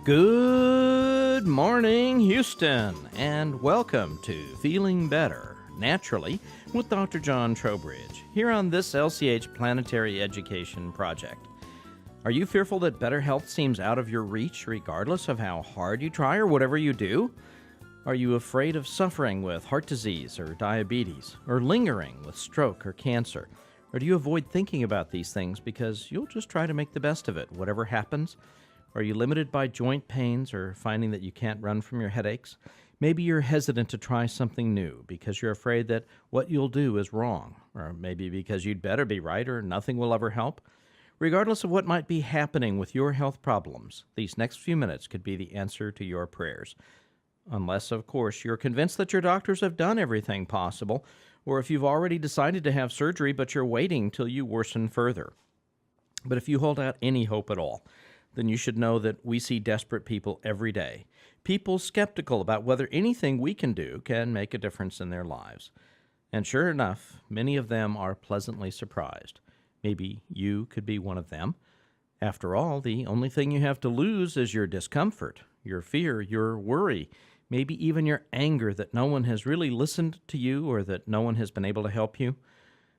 Good morning, Houston, and welcome to Feeling Better Naturally with Dr. John Trowbridge here on this LCH Planetary Education Project. Are you fearful that better health seems out of your reach regardless of how hard you try or whatever you do? Are you afraid of suffering with heart disease or diabetes, or lingering with stroke or cancer? Or do you avoid thinking about these things because you'll just try to make the best of it, whatever happens? Are you limited by joint pains or finding that you can't run from your headaches? Maybe you're hesitant to try something new because you're afraid that what you'll do is wrong, or maybe because you'd better be right or nothing will ever help. Regardless of what might be happening with your health problems, these next few minutes could be the answer to your prayers. Unless, of course, you're convinced that your doctors have done everything possible, or if you've already decided to have surgery but you're waiting till you worsen further. But if you hold out any hope at all, then you should know that we see desperate people every day, people skeptical about whether anything we can do can make a difference in their lives. And sure enough, many of them are pleasantly surprised. Maybe you could be one of them. After all, the only thing you have to lose is your discomfort, your fear, your worry, maybe even your anger that no one has really listened to you or that no one has been able to help you.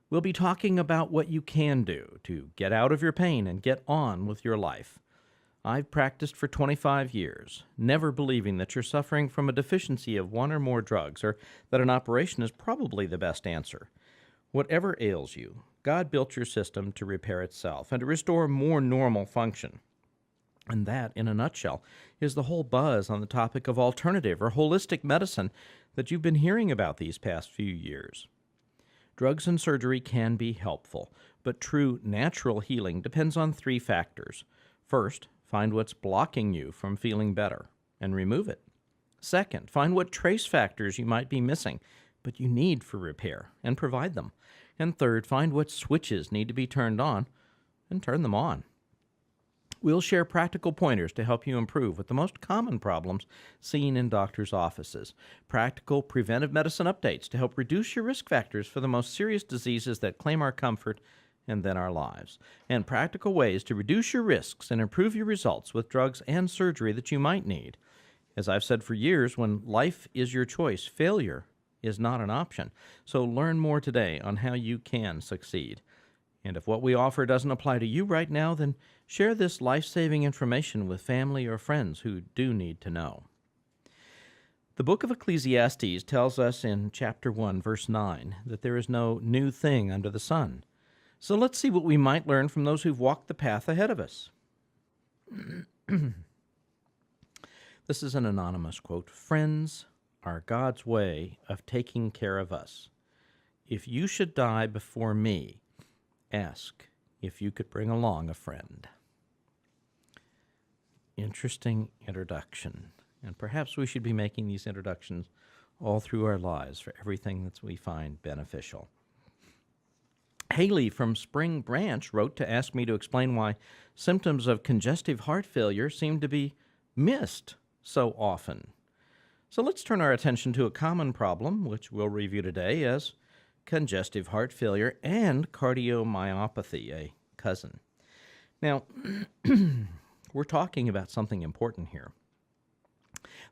We'll be talking about what you can do to get out of your pain and get on with your life. I've practiced for 25 years, never believing that you're suffering from a deficiency of one or more drugs or that an operation is probably the best answer. Whatever ails you, God built your system to repair itself and to restore more normal function. And that, in a nutshell, is the whole buzz on the topic of alternative or holistic medicine that you've been hearing about these past few years. Drugs and surgery can be helpful, but true natural healing depends on three factors. First, find what's blocking you from feeling better and remove it. Second, find what trace factors you might be missing, but you need for repair, and provide them. And third, find what switches need to be turned on and turn them on. We'll share practical pointers to help you improve with the most common problems seen in doctors' offices, practical preventive medicine updates to help reduce your risk factors for the most serious diseases that claim our comfort and then our lives, and practical ways to reduce your risks and improve your results with drugs and surgery that you might need. As I've said for years, when life is your choice, failure is not an option. So learn more today on how you can succeed. And if what we offer doesn't apply to you right now, then share this life-saving information with family or friends who do need to know. The book of Ecclesiastes tells us in chapter 1, verse 9, that there is no new thing under the sun. So let's see what we might learn from those who've walked the path ahead of us. This is an anonymous quote. Friends are God's way of taking care of us. If you should die before me, ask if you could bring along a friend. Interesting introduction. And perhaps we should be making these introductions all through our lives for everything that we find beneficial. Haley from Spring Branch wrote to ask me to explain why symptoms of congestive heart failure seem to be missed so often. So let's turn our attention to a common problem, which we'll review today as congestive heart failure and cardiomyopathy, a cousin. Now, we're talking about something important here.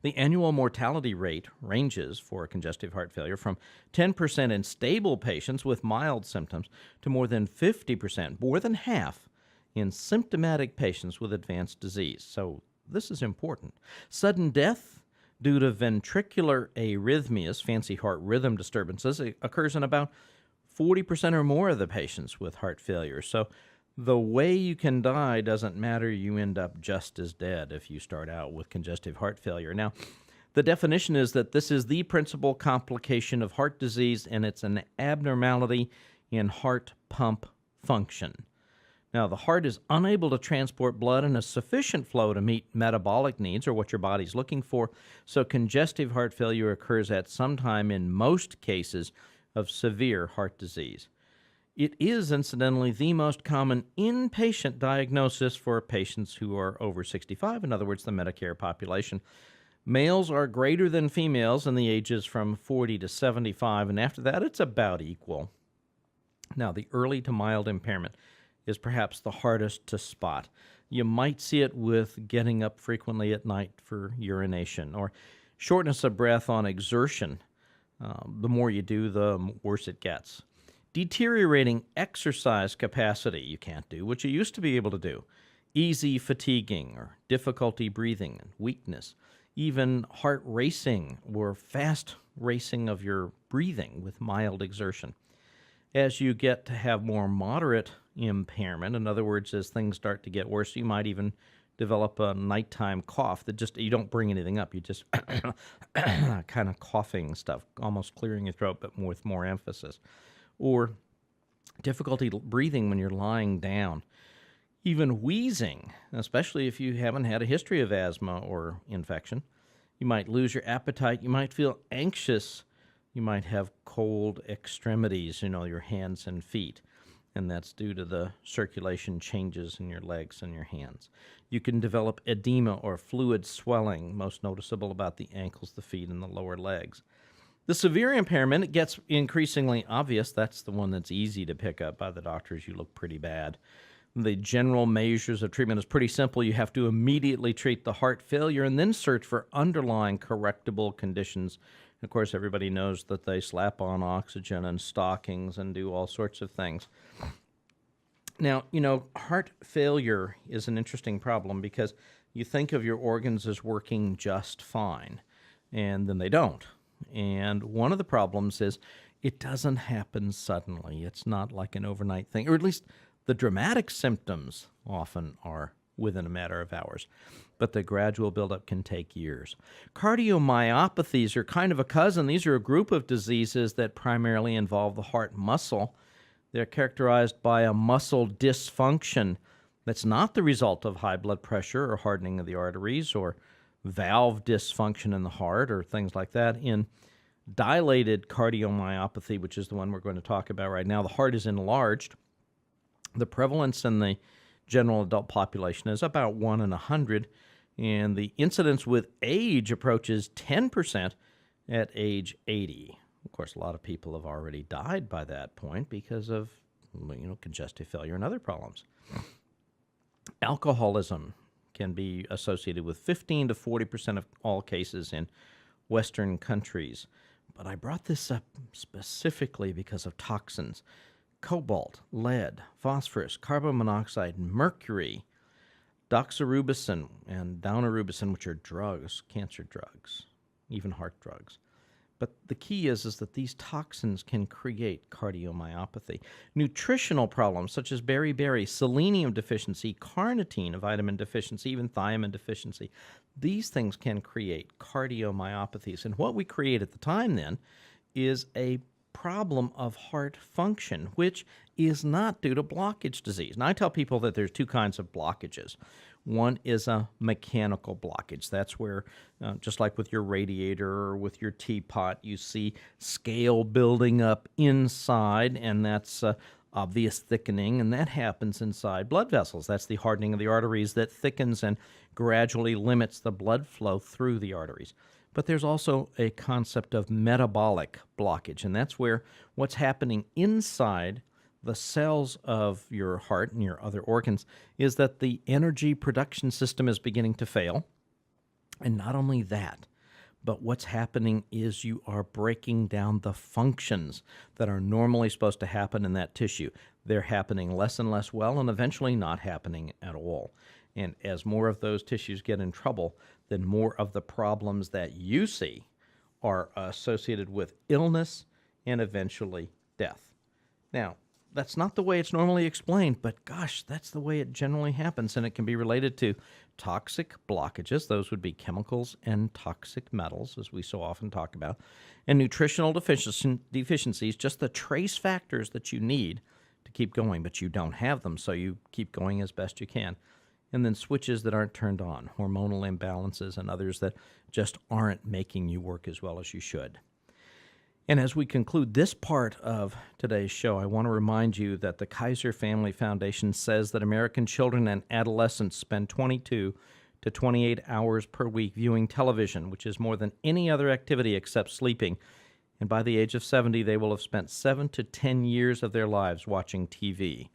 The annual mortality rate ranges for congestive heart failure from 10% in stable patients with mild symptoms to more than 50%, more than half, in symptomatic patients with advanced disease. So this is important. Sudden death due to ventricular arrhythmias, fancy heart rhythm disturbances, occurs in about 40% or more of the patients with heart failure. So the way you can die doesn't matter. You end up just as dead if you start out with congestive heart failure. Now, the definition is that this is the principal complication of heart disease, and it's an abnormality in heart pump function. Now, the heart is unable to transport blood in a sufficient flow to meet metabolic needs or what your body's looking for, so congestive heart failure occurs at some time in most cases of severe heart disease. It is, incidentally, the most common inpatient diagnosis for patients who are over 65, in other words, the Medicare population. Males are greater than females in the ages from 40 to 75, and after that, it's about equal. Now, the early to mild impairment is perhaps the hardest to spot. You might see it with getting up frequently at night for urination or shortness of breath on exertion. The more you do, the worse it gets. Deteriorating exercise capacity, you can't do what you used to be able to do. Easy fatiguing or difficulty breathing and weakness. Even heart racing or fast racing of your breathing with mild exertion. As you get to have more moderate impairment, in other words, as things start to get worse, you might even develop a nighttime cough that just, you don't bring anything up, you just kind of coughing stuff, almost clearing your throat, but with more emphasis. Or difficulty breathing when you're lying down. Even wheezing, especially if you haven't had a history of asthma or infection. You might lose your appetite, you might feel anxious, you might have cold extremities, your hands and feet, and that's due to the circulation changes in your legs and your hands. You can develop edema or fluid swelling, most noticeable about the ankles, the feet, and the lower legs. The severe impairment, it gets increasingly obvious. That's the one that's easy to pick up by the doctors. You look pretty bad. The general measures of treatment is pretty simple. You have to immediately treat the heart failure and then search for underlying correctable conditions. Of course, everybody knows that they slap on oxygen and stockings and do all sorts of things. Now, heart failure is an interesting problem because you think of your organs as working just fine, and then they don't. And one of the problems is it doesn't happen suddenly. It's not like an overnight thing, or at least the dramatic symptoms often are within a matter of hours, but the gradual buildup can take years. Cardiomyopathies are kind of a cousin. These are a group of diseases that primarily involve the heart muscle. They're characterized by a muscle dysfunction that's not the result of high blood pressure or hardening of the arteries or valve dysfunction in the heart or things like that. In dilated cardiomyopathy, which is the one we're going to talk about right now, the heart is enlarged. The prevalence in the general adult population is about 1 in 100, and the incidence with age approaches 10% at age 80. Of course, a lot of people have already died by that point because of congestive failure and other problems. Alcoholism can be associated with 15 to 40% of all cases in Western countries. But I brought this up specifically because of toxins. Cobalt, lead, phosphorus, carbon monoxide, mercury, doxorubicin, and daunorubicin, which are drugs, cancer drugs, even heart drugs. But the key is that these toxins can create cardiomyopathy. Nutritional problems such as beriberi, selenium deficiency, carnitine, a vitamin deficiency, even thiamine deficiency, these things can create cardiomyopathies. And what we create at the time then is a problem of heart function, which is not due to blockage disease. Now, I tell people that there's two kinds of blockages. One is a mechanical blockage. That's where, just like with your radiator or with your teapot, you see scale building up inside, and that's obvious thickening, and that happens inside blood vessels. That's the hardening of the arteries that thickens and gradually limits the blood flow through the arteries. But there's also a concept of metabolic blockage, and that's where what's happening inside the cells of your heart and your other organs is that the energy production system is beginning to fail. And not only that, but what's happening is you are breaking down the functions that are normally supposed to happen in that tissue. They're happening less and less well and eventually not happening at all. And as more of those tissues get in trouble, then more of the problems that you see are associated with illness and eventually death. Now, that's not the way it's normally explained, but gosh, that's the way it generally happens, and it can be related to toxic blockages. Those would be chemicals and toxic metals, as we so often talk about, and nutritional deficiencies, just the trace factors that you need to keep going, but you don't have them, so you keep going as best you can. And then switches that aren't turned on, hormonal imbalances, and others that just aren't making you work as well as you should. And as we conclude this part of today's show, I want to remind you that the Kaiser Family Foundation says that American children and adolescents spend 22 to 28 hours per week viewing television, which is more than any other activity except sleeping. And by the age of 70, they will have spent 7 to 10 years of their lives watching TV.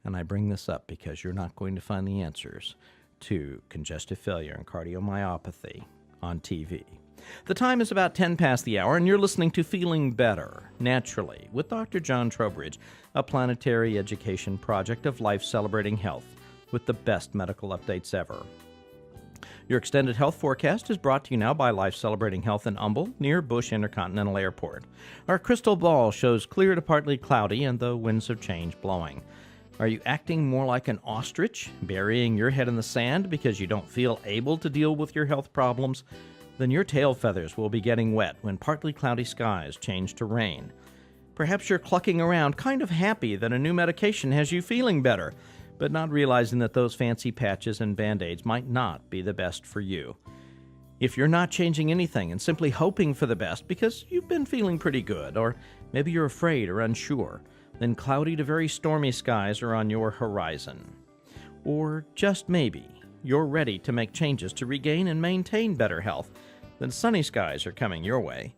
And I bring this up because you're not going to find the answers to congestive failure and cardiomyopathy on TV. The time is about 10 past the hour, and you're listening to Feeling Better, Naturally, with Dr. John Trowbridge, a planetary education project of life celebrating health with the best medical updates ever. Your extended health forecast is brought to you now by Life Celebrating Health in Humble, near Bush Intercontinental Airport. Our crystal ball shows clear to partly cloudy and the winds of change blowing. Are you acting more like an ostrich, burying your head in the sand because you don't feel able to deal with your health problems? Then your tail feathers will be getting wet when partly cloudy skies change to rain. Perhaps you're clucking around, kind of happy that a new medication has you feeling better, but not realizing that those fancy patches and Band-Aids might not be the best for you. If you're not changing anything and simply hoping for the best because you've been feeling pretty good, or maybe you're afraid or unsure, then cloudy to very stormy skies are on your horizon. Or just maybe you're ready to make changes to regain and maintain better health, then sunny skies are coming your way.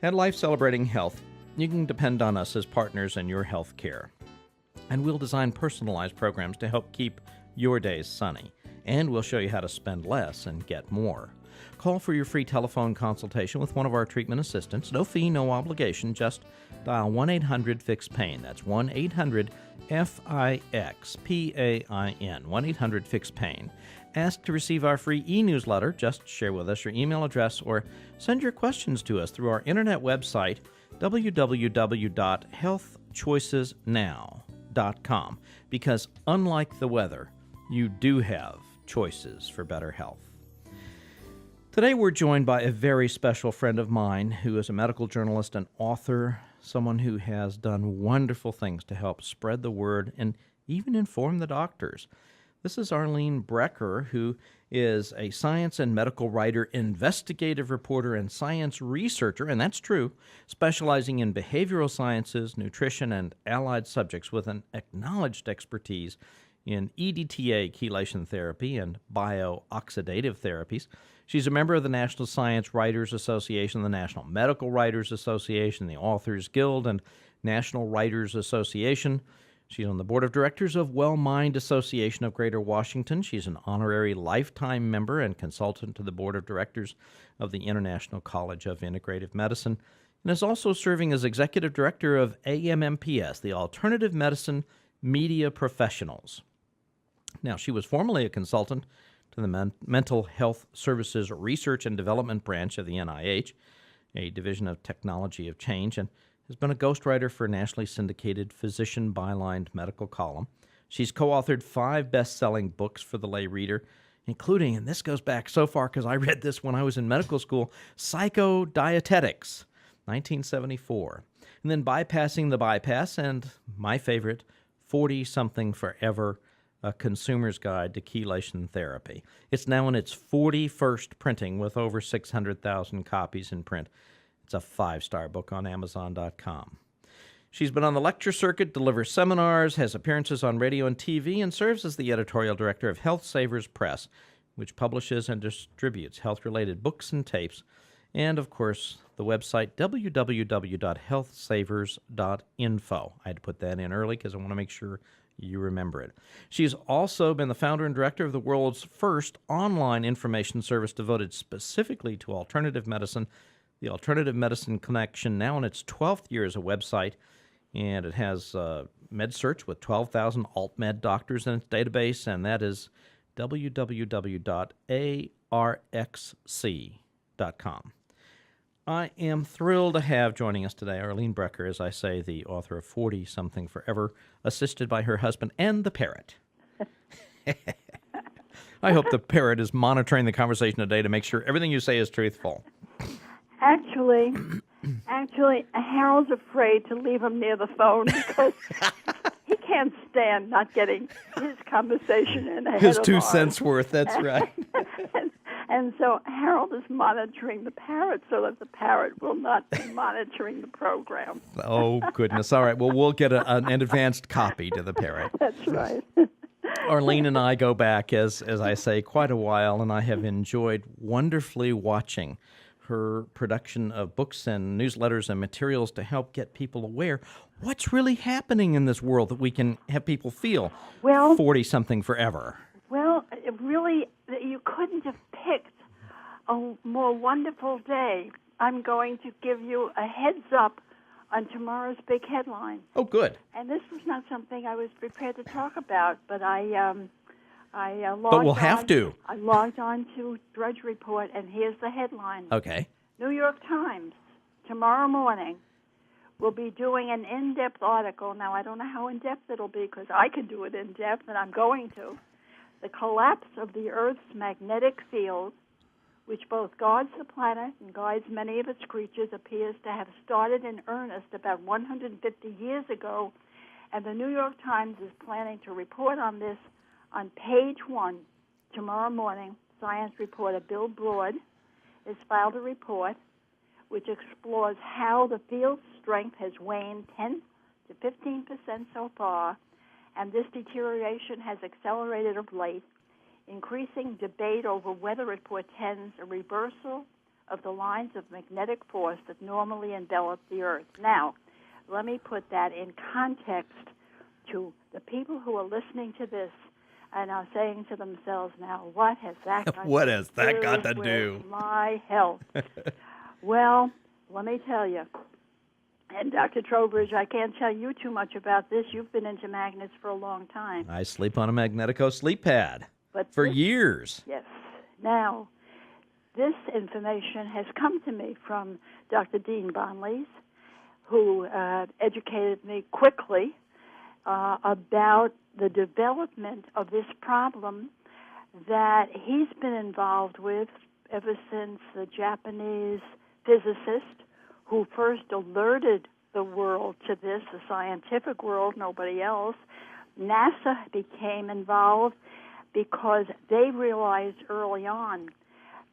At Life Celebrating Health, you can depend on us as partners in your health care. And we'll design personalized programs to help keep your days sunny. And we'll show you how to spend less and get more. Call for your free telephone consultation with one of our treatment assistants. No fee, no obligation. Just dial 1-800-FIX-PAIN. That's 1-800-FIX-PAIN. 1-800-FIX-PAIN. Ask to receive our free e-newsletter. Just share with us your email address or send your questions to us through our internet website, www.healthchoicesnow.com. Because unlike the weather, you do have choices for better health. Today we're joined by a very special friend of mine who is a medical journalist and author, someone who has done wonderful things to help spread the word and even inform the doctors. This is Arlene Brecker, who is a science and medical writer, investigative reporter, and science researcher, and that's true, specializing in behavioral sciences, nutrition, and allied subjects with an acknowledged expertise in EDTA chelation therapy and bio-oxidative therapies. She's a member of the National Science Writers Association, the National Medical Writers Association, the Authors Guild, and National Writers Association. She's on the board of directors of Well Mind Association of Greater Washington. She's an honorary lifetime member and consultant to the board of directors of the International College of Integrative Medicine, and is also serving as executive director of AMMPS, the Alternative Medicine Media Professionals. Now, she was formerly a consultant to the Mental Health Services Research and Development Branch of the NIH, a division of Technology of Change, and has been a ghostwriter for a nationally syndicated physician bylined medical column. She's co-authored 5 best-selling books for the lay reader, including, and this goes back so far because I read this when I was in medical school, Psychodietetics, 1974, and then Bypassing the Bypass, and my favorite, 40-something Forever, a consumer's guide to chelation therapy. It's now in its 41st printing with over 600,000 copies in print. It's a 5-star book on Amazon.com. She's been on the lecture circuit, delivers seminars, has appearances on radio and TV, and serves as the editorial director of Health Savers Press, which publishes and distributes health-related books and tapes, and, of course, the website www.healthsavers.info. I had to put that in early because I want to make sure you remember it. She's also been the founder and director of the world's first online information service devoted specifically to alternative medicine, the Alternative Medicine Connection, now in its 12th year as a website, and it has MedSearch with 12,000 alt-med doctors in its database, and that is www.arxc.com. I am thrilled to have joining us today Arlene Brecker, as I say, the author of 40-something Forever, assisted by her husband and the parrot. I hope the parrot is monitoring the conversation today to make sure everything you say is truthful. Actually, Harold's afraid to leave him near the phone because he can't stand not getting his conversation in ahead His of 2 ours. cents worth, that's right. And so Harold is monitoring the parrot so that the parrot will not be monitoring the program. Oh, goodness. All right, well, we'll get an advanced copy to the parrot. That's right. Arlene and I go back, as I say, quite a while, and I have enjoyed wonderfully watching her production of books and newsletters and materials to help get people aware. What's really happening in this world that we can have people feel Well, 40-something forever? Well, really, you couldn't have picked a more wonderful day. I'm going to give you a heads up on tomorrow's big headline. Oh, good. And this was not something I was prepared to talk about, but I logged But we'll have to. I logged on to Drudge Report, and here's the headline. Okay. New York Times, tomorrow morning, will be doing an in-depth article. Now, I don't know how in-depth it'll be because I can do it in-depth, and I'm going to. The collapse of the Earth's magnetic field, which both guards the planet and guides many of its creatures, appears to have started in earnest about 150 years ago, and the New York Times is planning to report on this on page 1 tomorrow morning. Science reporter Bill Broad has filed a report which explores how the field's strength has waned 10 to 15% so far, and this deterioration has accelerated of late, increasing debate over whether it portends a reversal of the lines of magnetic force that normally envelop the Earth. Now, let me put that in context to the people who are listening to this and are saying to themselves now, what has that got to do with my health? Well, let me tell you, and Dr. Trowbridge, I can't tell you too much about this. You've been into magnets for a long time. I sleep on a Magnetico sleep pad for years. Yes. Now, this information has come to me from Dr. Dean Bonlees, who educated me quickly about the development of this problem that he's been involved with ever since the Japanese physicist who first alerted the world to this, the scientific world, nobody else. NASA became involved because they realized early on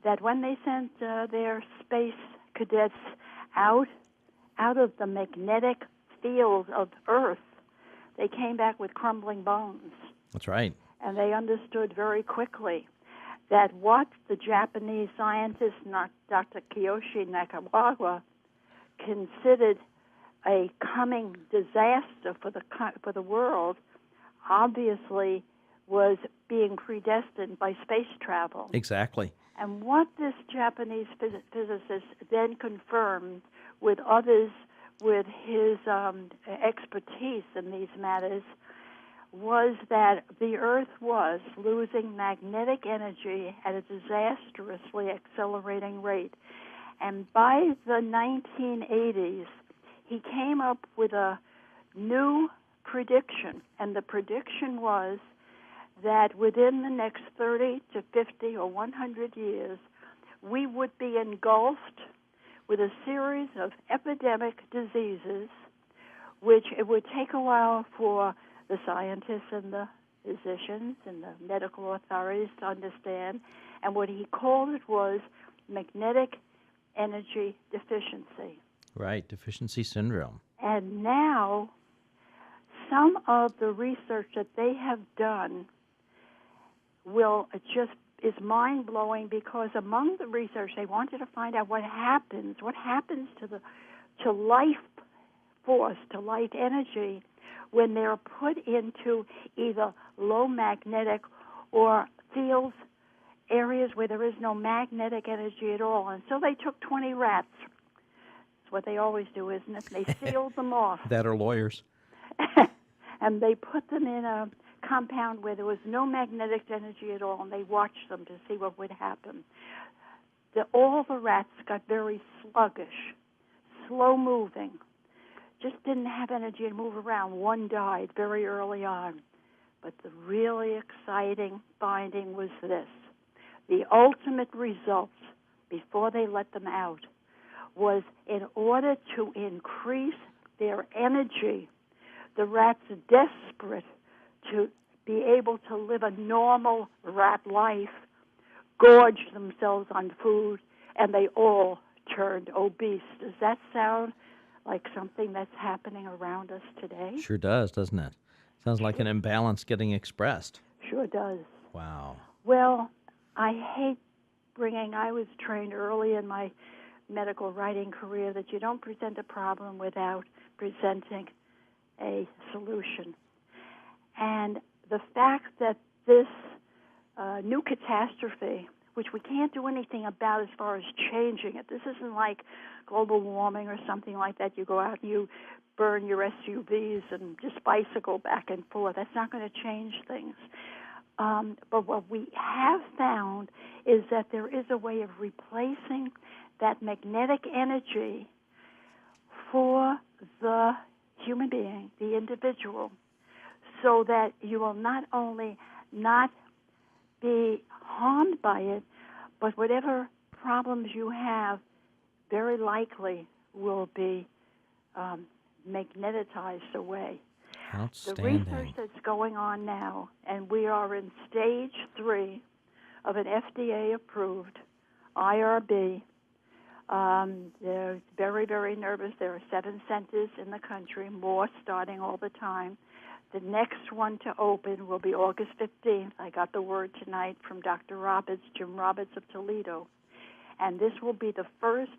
that when they sent their space cadets out of the magnetic field of Earth, they came back with crumbling bones. That's right. And they understood very quickly that what the Japanese scientist, Dr. Kiyoshi Nakagawa, considered a coming disaster for the world, obviously was being predestined by space travel. Exactly. And what this Japanese physicist then confirmed with others with his expertise in these matters was that the Earth was losing magnetic energy at a disastrously accelerating rate. And by the 1980s, he came up with a new prediction, and the prediction was that within the next 30 to 50 or 100 years, we would be engulfed with a series of epidemic diseases, which it would take a while for the scientists and the physicians and the medical authorities to understand. And what he called it was magnetic energy deficiency. Right, deficiency syndrome. And now, some of the research that they have done is mind-blowing, because among the research they wanted to find out what happens to life force, to life energy, when they're put into either low magnetic or fields, areas where there is no magnetic energy at all. And so they took 20 rats. That's what they always do, isn't it? They sealed them off. That are lawyers. And they put them in a compound where there was no magnetic energy at all, and they watched them to see what would happen. All the rats got very sluggish, slow-moving, just didn't have energy to move around. One died very early on. But the really exciting finding was this. The ultimate result, before they let them out, was in order to increase their energy, the rats, desperate to be able to live a normal rat life, gorged themselves on food, and they all turned obese. Does that sound like something that's happening around us today? Sure does, doesn't it? Sounds like an imbalance getting expressed. Sure does. Wow. Well, I was trained early in my medical writing career that you don't present a problem without presenting a solution. And the fact that this new catastrophe, which we can't do anything about as far as changing it, this isn't like global warming or something like that. You go out and you burn your SUVs and just bicycle back and forth. That's not going to change things. But what we have found is that there is a way of replacing that magnetic energy for the human being, the individual, so that you will not only not be harmed by it, but whatever problems you have very likely will be magnetized away. Outstanding. The research that's going on now, and we are in stage 3 of an FDA-approved IRB. They're very, very nervous. There are 7 centers in the country, more starting all the time. The next one to open will be August 15th. I got the word tonight from Dr. Roberts, Jim Roberts of Toledo. And this will be the first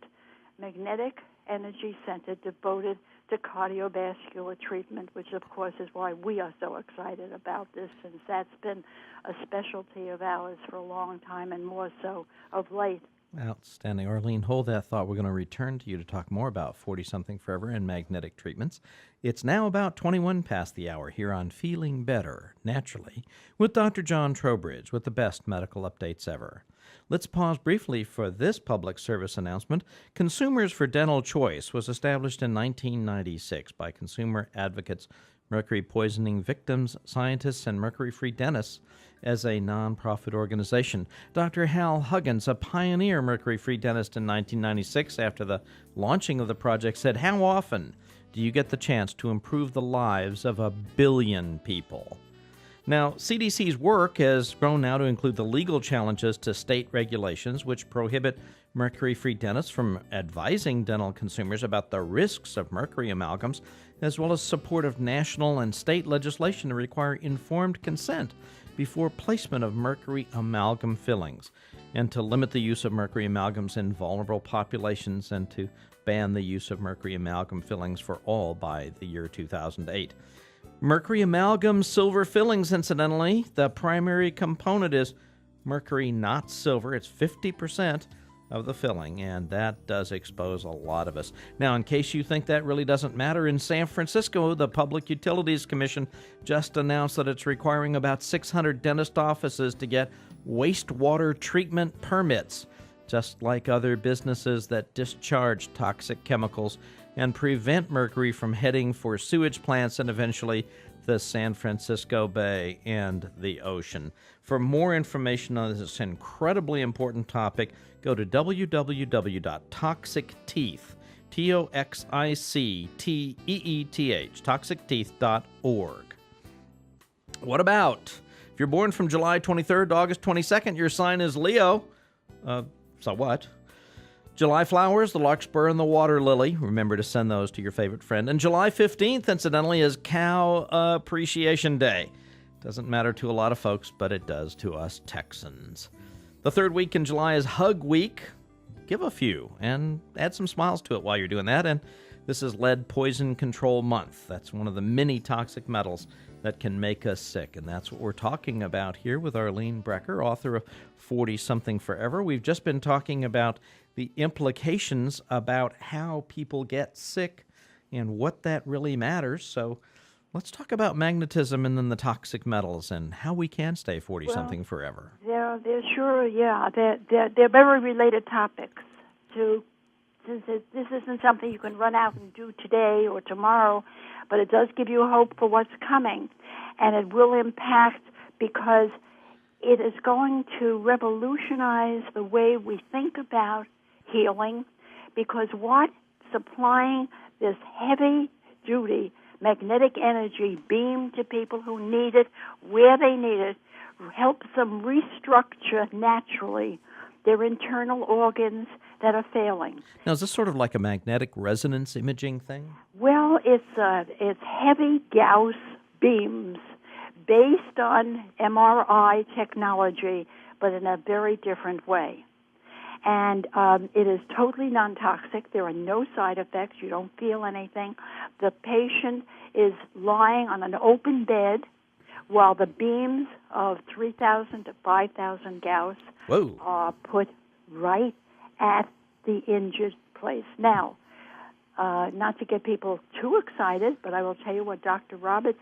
magnetic energy center devoted to cardiovascular treatment, which, of course, is why we are so excited about this, since that's been a specialty of ours for a long time and more so of late. Outstanding. Arlene, hold that thought. We're going to return to you to talk more about 40-something forever and magnetic treatments. It's now about 21 past the hour here on Feeling Better, Naturally, with Dr. John Trowbridge with the best medical updates ever. Let's pause briefly for this public service announcement. Consumers for Dental Choice was established in 1996 by consumer advocates, mercury poisoning victims, scientists, and mercury-free dentists as a nonprofit organization. Dr. Hal Huggins, a pioneer mercury-free dentist in 1996 after the launching of the project, said, "How often do you get the chance to improve the lives of 1 billion people?" Now, CDC's work has grown now to include the legal challenges to state regulations which prohibit mercury-free dentists from advising dental consumers about the risks of mercury amalgams, as well as support of national and state legislation to require informed consent before placement of mercury amalgam fillings, and to limit the use of mercury amalgams in vulnerable populations, and to ban the use of mercury amalgam fillings for all by the year 2008. Mercury amalgam silver fillings, incidentally, the primary component is mercury, not silver. It's 50% of the filling, and that does expose a lot of us. Now, in case you think that really doesn't matter, in San Francisco, the Public Utilities Commission just announced that it's requiring about 600 dentist offices to get wastewater treatment permits, just like other businesses that discharge toxic chemicals and prevent mercury from heading for sewage plants and eventually the San Francisco Bay and the ocean. For more information on this incredibly important topic, go to www.toxicteeth, TOXICTEETH, toxicteeth.org. What about, if you're born from July 23rd to August 22nd, your sign is Leo. So what? July flowers, the larkspur and the water lily. Remember to send those to your favorite friend. And July 15th, incidentally, is Cow Appreciation Day. Doesn't matter to a lot of folks, but it does to us Texans. The third week in July is Hug Week. Give a few and add some smiles to it while you're doing that. And this is Lead Poison Control Month. That's one of the many toxic metals that can make us sick. And that's what we're talking about here with Arlene Brecker, author of 40-something Forever. We've just been talking about the implications about how people get sick and what that really matters. So let's talk about magnetism and then the toxic metals and how we can stay 40-something forever. They're sure, yeah. They're very related topics. Since this isn't something you can run out and do today or tomorrow, but it does give you hope for what's coming. And it will impact because it is going to revolutionize the way we think about healing, because what supplying this heavy-duty magnetic energy beam to people who need it, where they need it, helps them restructure naturally their internal organs that are failing. Now, is this sort of like a magnetic resonance imaging thing? Well, it's heavy Gauss beams based on MRI technology, but in a very different way. And it is totally non-toxic. There are no side effects. You don't feel anything. The patient is lying on an open bed while the beams of 3,000 to 5,000 Gauss are put right at the injured place. Now, not to get people too excited, but I will tell you what Dr. Roberts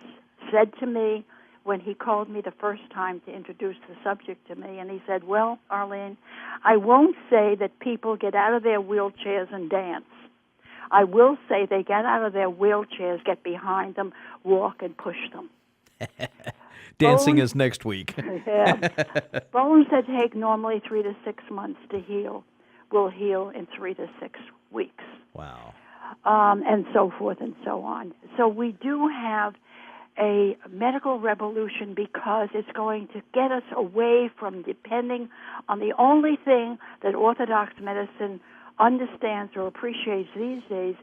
said to me when he called me the first time to introduce the subject to me. And he said, well, Arlene, I won't say that people get out of their wheelchairs and dance. I will say they get out of their wheelchairs, get behind them, walk, and push them. Dancing is next week. Yeah. Bones that take normally 3 to 6 months to heal will heal in 3 to 6 weeks. Wow. And so forth and so on. So we do have a medical revolution because it's going to get us away from depending on the only thing that orthodox medicine understands or appreciates these days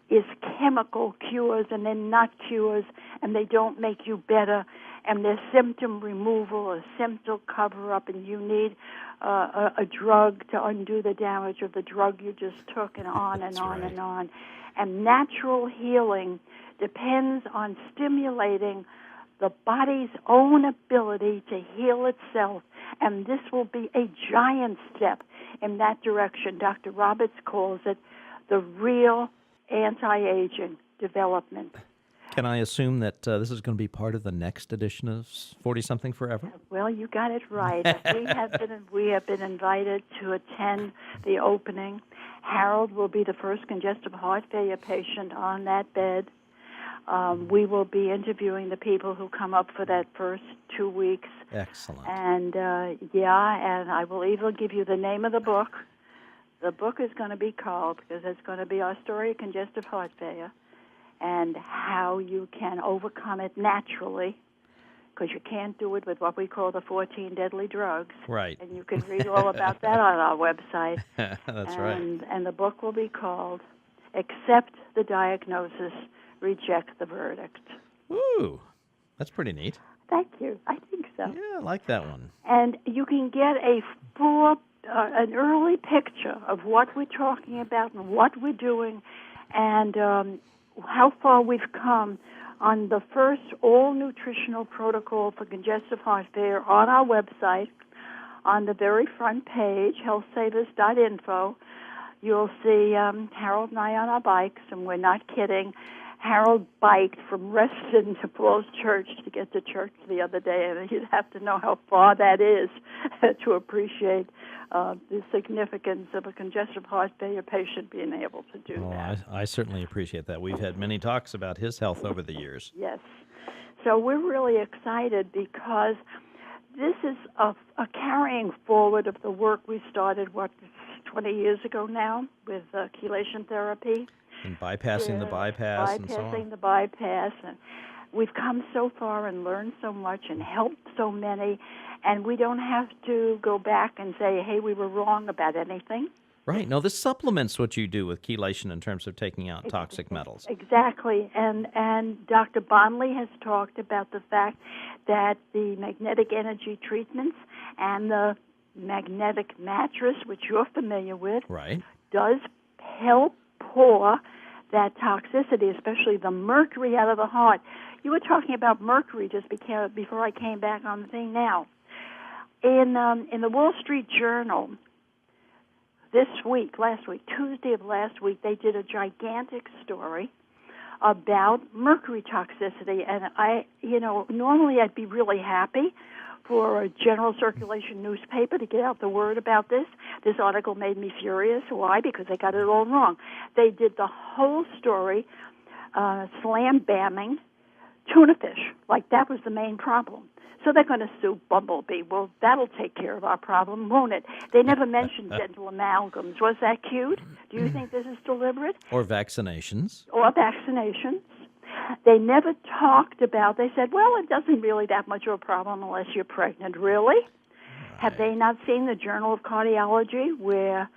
is chemical cures, and they're not cures, and they don't make you better, and they're symptom removal or symptom cover-up, and you need a drug to undo the damage of the drug you just took, and on and on and on. And natural healing depends on stimulating the body's own ability to heal itself, and this will be a giant step in that direction. Dr. Roberts calls it the real anti-aging development. Can I assume that this is going to be part of the next edition of 40-something Forever? Well, you got it right. We have been invited to attend the opening. Harold will be the first congestive heart failure patient on that bed. We will be interviewing the people who come up for that first 2 weeks. Excellent. And, and I will even give you the name of the book. The book is going to be called, because it's going to be our story of congestive heart failure and how you can overcome it naturally, because you can't do it with what we call the 14 deadly drugs. Right. And you can read all about that on our website. That's right. And the book will be called Accept the Diagnosis, Reject the Verdict. Ooh, that's pretty neat. Thank you. I think so. Yeah, I like that one. And you can get an early picture of what we're talking about and what we're doing and how far we've come on the first all-nutritional protocol for congestive heart failure on our website. On the very front page, healthsavers.info, you'll see Harold and I on our bikes, and we're not kidding. Harold biked from Reston to Paul's Church to get to church the other day, and you'd have to know how far that is to appreciate the significance of a congestive heart failure patient being able to do that. I certainly appreciate that. We've had many talks about his health over the years. Yes. So we're really excited because this is a carrying forward of the work we started, 20 years ago now with chelation therapy. And bypassing the bypass and so on. Bypassing the bypass. And we've come so far and learned so much and helped so many, and we don't have to go back and say, hey, we were wrong about anything. Right. No, this supplements what you do with chelation in terms of taking out toxic metals. Exactly. And Dr. Bonley has talked about the fact that the magnetic energy treatments and the magnetic mattress, which you're familiar with, right, does help pour that toxicity, especially the mercury, out of the heart. You were talking about mercury just before I came back on the thing now. In the Wall Street Journal last week, Tuesday of last week, they did a gigantic story about mercury toxicity. And normally I'd be really happy for a general circulation newspaper to get out the word about this. This article made me furious. Why? Because they got it all wrong. They did the whole story slam-bamming tuna fish, like that was the main problem. So they're going to sue Bumblebee. Well, that'll take care of our problem, won't it? They never mentioned dental amalgams. Was that cute? Do you think this is deliberate? Or vaccinations. They never talked about, they said, well, it doesn't really that much of a problem unless you're pregnant. Really? Right. Have they not seen the Journal of Cardiology where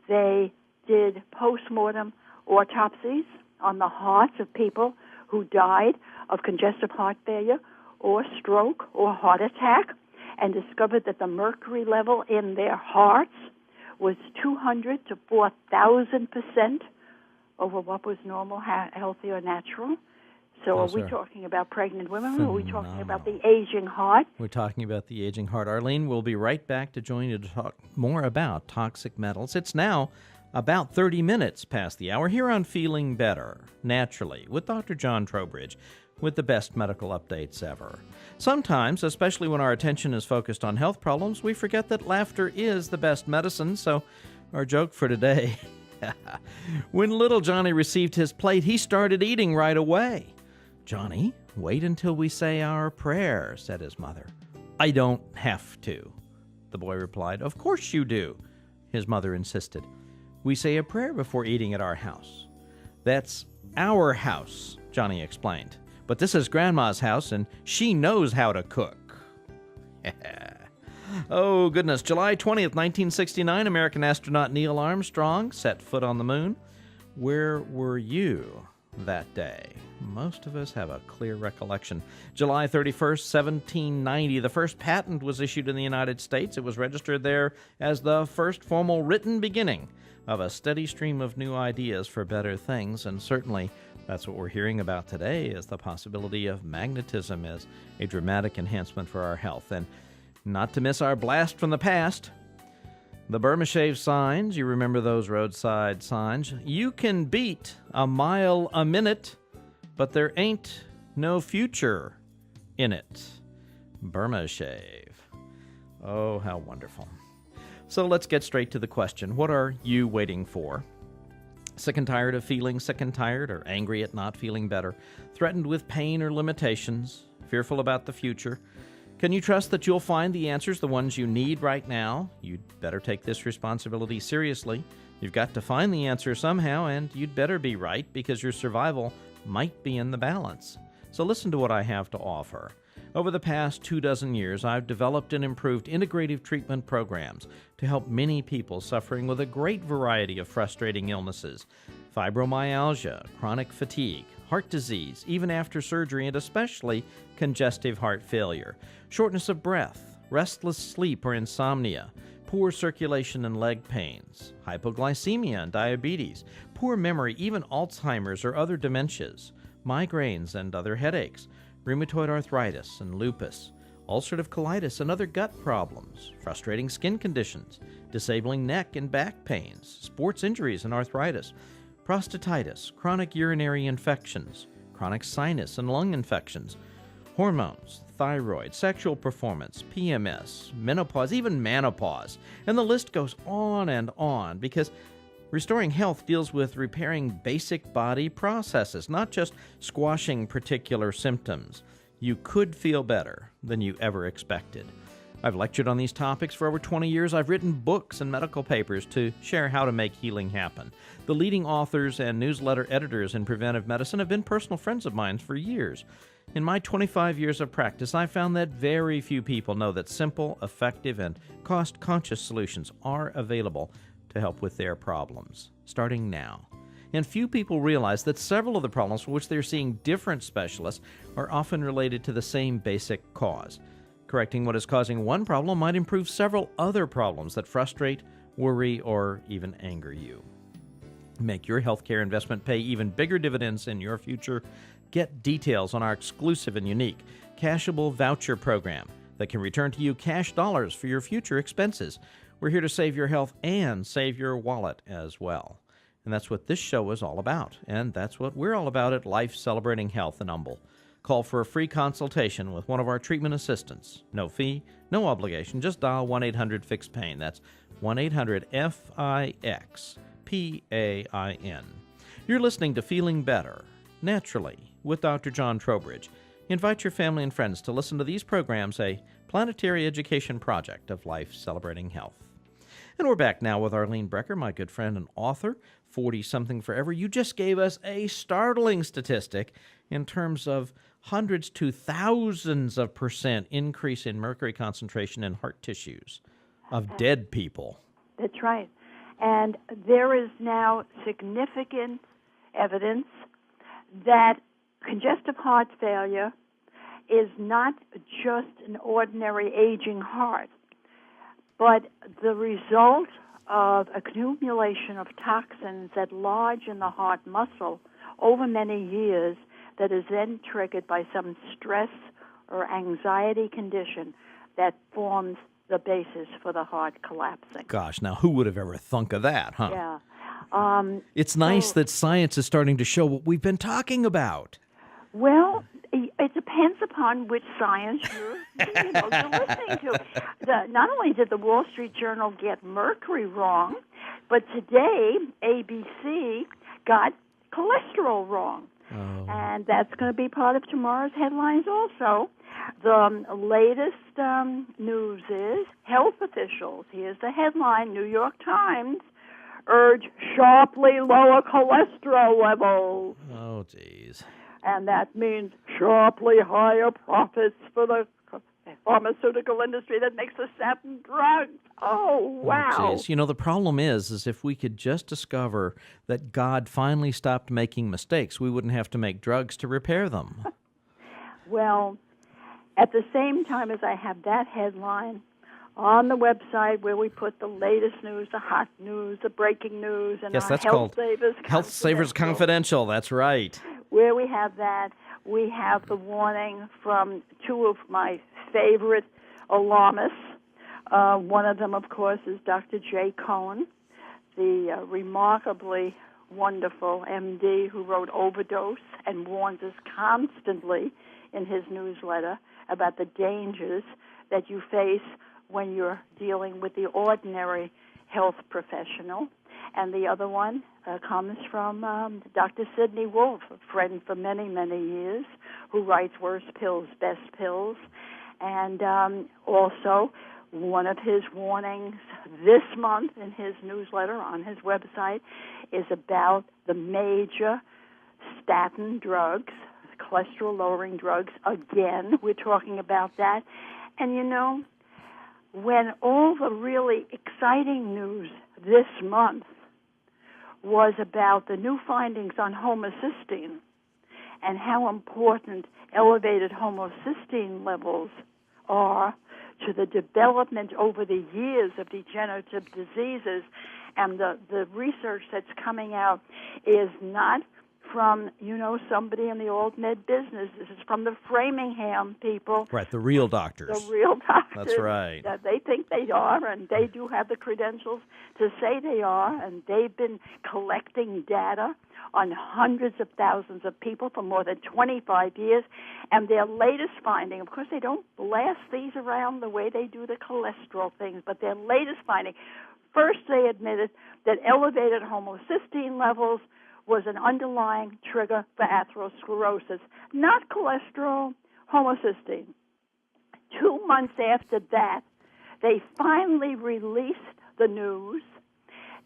they did postmortem autopsies on the hearts of people who died of congestive heart failure or stroke or heart attack and discovered that the mercury level in their hearts was 200 to 4,000% over what was normal, healthy, or natural. So Those are we are talking about pregnant women, or are we talking phenomenal. about the aging heart? We're talking about the aging heart. Arlene, we'll be right back to join you to talk more about toxic metals. It's now about 30 minutes past the hour here on Feeling Better, Naturally, with Dr. John Trowbridge, with the best medical updates ever. Sometimes, especially when our attention is focused on health problems, we forget that laughter is the best medicine, so our joke for today. When little Johnny received his plate, he started eating right away. "Johnny, wait until we say our prayer," said his mother. "I don't have to," the boy replied. "Of course you do," his mother insisted. "We say a prayer before eating at our house." "That's our house," Johnny explained. "But this is Grandma's house, and she knows how to cook." Oh, goodness. July 20th, 1969, American astronaut Neil Armstrong set foot on the moon. Where were you that day? Most of us have a clear recollection. July 31st, 1790, the first patent was issued in the United States. It was registered there as the first formal written beginning of a steady stream of new ideas for better things, and certainly that's what we're hearing about today, is the possibility of magnetism as a dramatic enhancement for our health. And not to miss our blast from the past, the Burma Shave signs. You remember those roadside signs? You can beat a mile a minute, but there ain't no future in it. Burma Shave. Oh, how wonderful. So let's get straight to the question. What are you waiting for? Sick and tired of feeling sick and tired, or angry at not feeling better? Threatened with pain or limitations? Fearful about the future? Can you trust that you'll find the answers, the ones you need right now? You'd better take this responsibility seriously. You've got to find the answer somehow, and you'd better be right, because your survival might be in the balance. So listen to what I have to offer. Over the past 24 years, I've developed and improved integrative treatment programs to help many people suffering with a great variety of frustrating illnesses: fibromyalgia, chronic fatigue, heart disease, even after surgery, and especially congestive heart failure, shortness of breath, restless sleep or insomnia, poor circulation and leg pains, hypoglycemia and diabetes, poor memory, even Alzheimer's or other dementias, migraines and other headaches, rheumatoid arthritis and lupus, ulcerative colitis and other gut problems, frustrating skin conditions, disabling neck and back pains, sports injuries and arthritis, prostatitis, chronic urinary infections, chronic sinus and lung infections, hormones, thyroid, sexual performance, PMS, menopause, even menopause. And the list goes on, because restoring health deals with repairing basic body processes, not just squashing particular symptoms. You could feel better than you ever expected. I've lectured on these topics for over 20 years. I've written books and medical papers to share how to make healing happen. The leading authors and newsletter editors in preventive medicine have been personal friends of mine for years. In my 25 years of practice, I found that very few people know that simple, effective, and cost-conscious solutions are available to help with their problems, starting now. And few people realize that several of the problems for which they're seeing different specialists are often related to the same basic cause. Correcting what is causing one problem might improve several other problems that frustrate, worry, or even anger you. Make your healthcare investment pay even bigger dividends in your future. Get details on our exclusive and unique cashable voucher program that can return to you cash dollars for your future expenses. We're here to save your health and save your wallet as well. And that's what this show is all about. And that's what we're all about at Life Celebrating Health in Humble. Call for a free consultation with one of our treatment assistants. No fee, no obligation. Just dial 1-800-FIX-PAIN. That's 1-800-FIX-PAIN. You're listening to Feeling Better, Naturally, with Dr. John Trowbridge. Invite your family and friends to listen to these programs, a planetary education project of Life Celebrating Health. And we're back now with Arlene Brecker, my good friend and author, 40-something forever. You just gave us a startling statistic in terms of hundreds to thousands of % increase in mercury concentration in heart tissues of dead people. That's right. And there is now significant evidence that congestive heart failure is not just an ordinary aging heart, but the result of accumulation of toxins that lodge in the heart muscle over many years that is then triggered by some stress or anxiety condition that forms the basis for the heart collapsing. Gosh, now who would have ever thunk of that, huh? Yeah. It's nice that science is starting to show what we've been talking about. Well, it depends upon which science you're listening to. Not only did the Wall Street Journal get mercury wrong, but today ABC got cholesterol wrong. Oh. And that's going to be part of tomorrow's headlines also. The latest news is health officials, here's the headline, New York Times, urge sharply lower cholesterol levels. Oh, geez. And that means sharply higher profits for the pharmaceutical industry that makes the statin drugs. Oh, wow. Oh, geez. You know, the problem is if we could just discover that God finally stopped making mistakes, we wouldn't have to make drugs to repair them. Well, at the same time as I have that headline, on the website where we put the latest news, the hot news, the breaking news, and yes, our that's Health called Savers Health Savers Confidential. That's right. Where we have that, we have the warning from two of my favorite alarmists. One of them, of course, is Dr. J. Cohen, the remarkably wonderful M.D. who wrote Overdose and warns us constantly in his newsletter about the dangers that you face when you're dealing with the ordinary health professional. And the other one comes from Dr. Sidney Wolfe, a friend for many, many years, who writes Worst Pills, Best Pills. And also, one of his warnings this month in his newsletter on his website is about the major statin drugs, cholesterol-lowering drugs. Again, we're talking about that. And, you know, when all the really exciting news this month was about the new findings on homocysteine and how important elevated homocysteine levels are to the development over the years of degenerative diseases, and the research that's coming out is not from, somebody in the old med business. This is from the Framingham people. Right, the real doctors. The real doctors. That's right. That they think they are, and they do have the credentials to say they are, and they've been collecting data on hundreds of thousands of people for more than 25 years, and their latest finding, of course they don't blast these around the way they do the cholesterol things, but their latest finding, first they admitted that elevated homocysteine levels was an underlying trigger for atherosclerosis, not cholesterol, homocysteine. 2 months after that, they finally released the news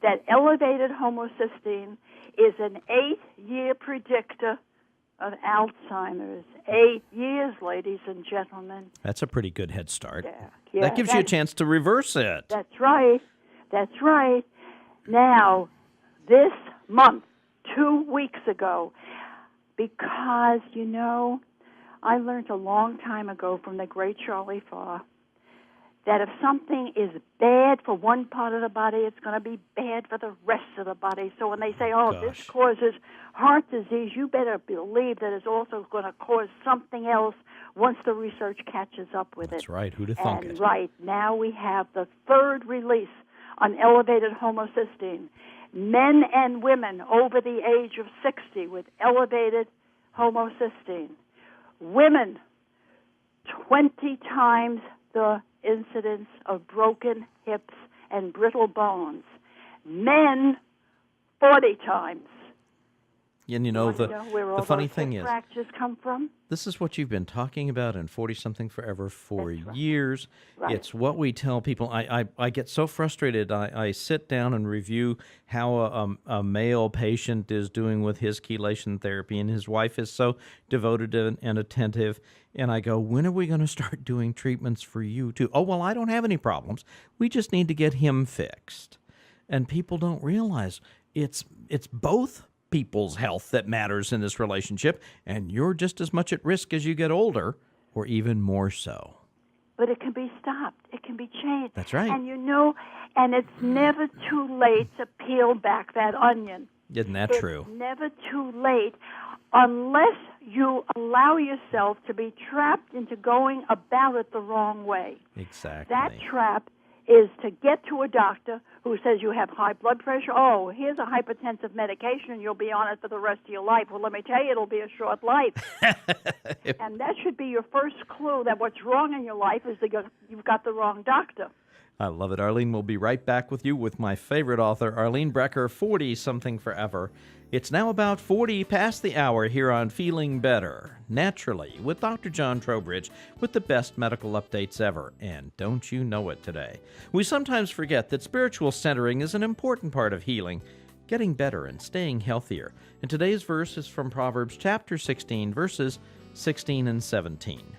that elevated homocysteine is an 8-year predictor of Alzheimer's. 8 years, ladies and gentlemen. That's a pretty good head start. Yeah, that gives you a chance to reverse it. That's right. That's right. Now, this month, 2 weeks ago, because, I learned a long time ago from the great Charlie Farr that if something is bad for one part of the body, it's going to be bad for the rest of the body. So when they say, this causes heart disease, you better believe that it's also going to cause something else once the research catches up with it. That's right. Who'd have thunk it? Right. Now we have the third release on elevated homocysteine. Men and women over the age of 60 with elevated homocysteine. Women, 20 times the incidence of broken hips and brittle bones. Men, 40 times. And the funny thing is, fractures come from? This is what you've been talking about in 40-something Forever for That's years. Right. It's what we tell people. I get so frustrated. I sit down and review how a male patient is doing with his chelation therapy, and his wife is so devoted and attentive. And I go, when are we going to start doing treatments for you too? Oh, well, I don't have any problems. We just need to get him fixed. And people don't realize it's both people's health that matters in this relationship, and you're just as much at risk as you get older, or even more so. But it can be stopped. It can be changed. That's right. And and it's never too late to peel back that onion. Isn't that It's true? never too late unless you allow yourself to be trapped into going about it the wrong way. Exactly. That trap is to get to a doctor who says you have high blood pressure. Oh, here's a hypertensive medication and you'll be on it for the rest of your life. Well, let me tell you, it'll be a short life. And that should be your first clue that what's wrong in your life is that you've got the wrong doctor. I love it. Arlene, we'll be right back with you with my favorite author, Arlene Brecker, 40-something forever. It's now about 40 past the hour here on Feeling Better, Naturally, with Dr. John Trowbridge, with the best medical updates ever. And don't you know it today? We sometimes forget that spiritual centering is an important part of healing, getting better and staying healthier. And today's verse is from Proverbs chapter 16, verses 16 and 17.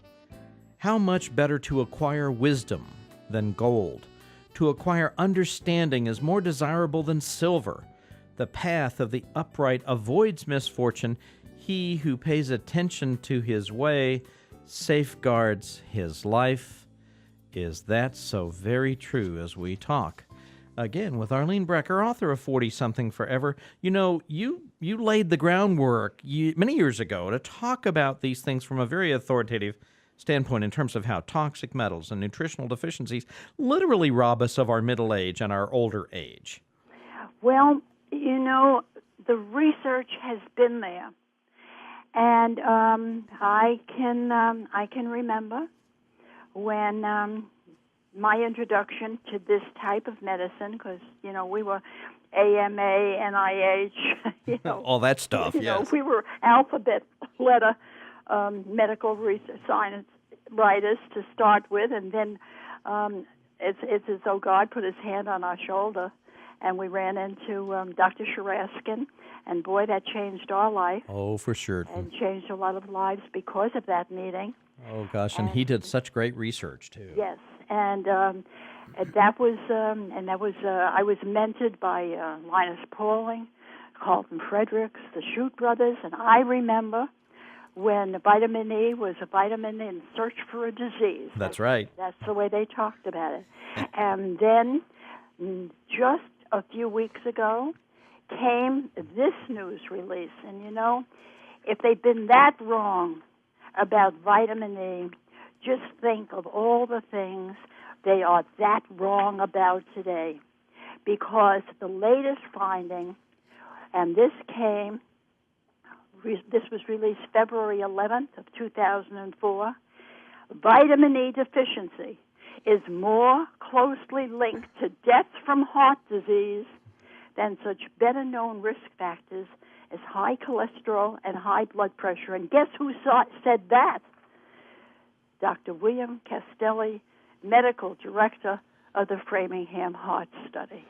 How much better to acquire wisdom than gold. To acquire understanding is more desirable than silver. The path of the upright avoids misfortune. He who pays attention to his way safeguards his life. Is that so very true as we talk? Again, with Arlene Brecker, author of 40-something forever. You know, you laid the groundwork many years ago to talk about these things from a very authoritative standpoint in terms of how toxic metals and nutritional deficiencies literally rob us of our middle age and our older age. Well, the research has been there, and I can remember when my introduction to this type of medicine, because we were AMA, NIH, all that stuff. Yes, we were alphabet letter medical research science writers to start with, and then it's as though God put His hand on our shoulder. And we ran into Dr. Sharaskin, and boy, that changed our life. Oh, for sure. And changed a lot of lives because of that meeting. Oh, gosh, and he did such great research, too. Yes, and that was I was mentored by Linus Pauling, Carlton Fredericks, the Shute brothers, and I remember when vitamin E was a vitamin in search for a disease. That's right. That's the way they talked about it. And then just a few weeks ago came this news release. And, if they've been that wrong about vitamin E, just think of all the things they are that wrong about today. Because the latest finding, and this was released February 11th of 2004, vitamin E deficiency is more closely linked to death from heart disease than such better-known risk factors as high cholesterol and high blood pressure. And guess who said that? Dr. William Castelli, medical director of the Framingham Heart Study.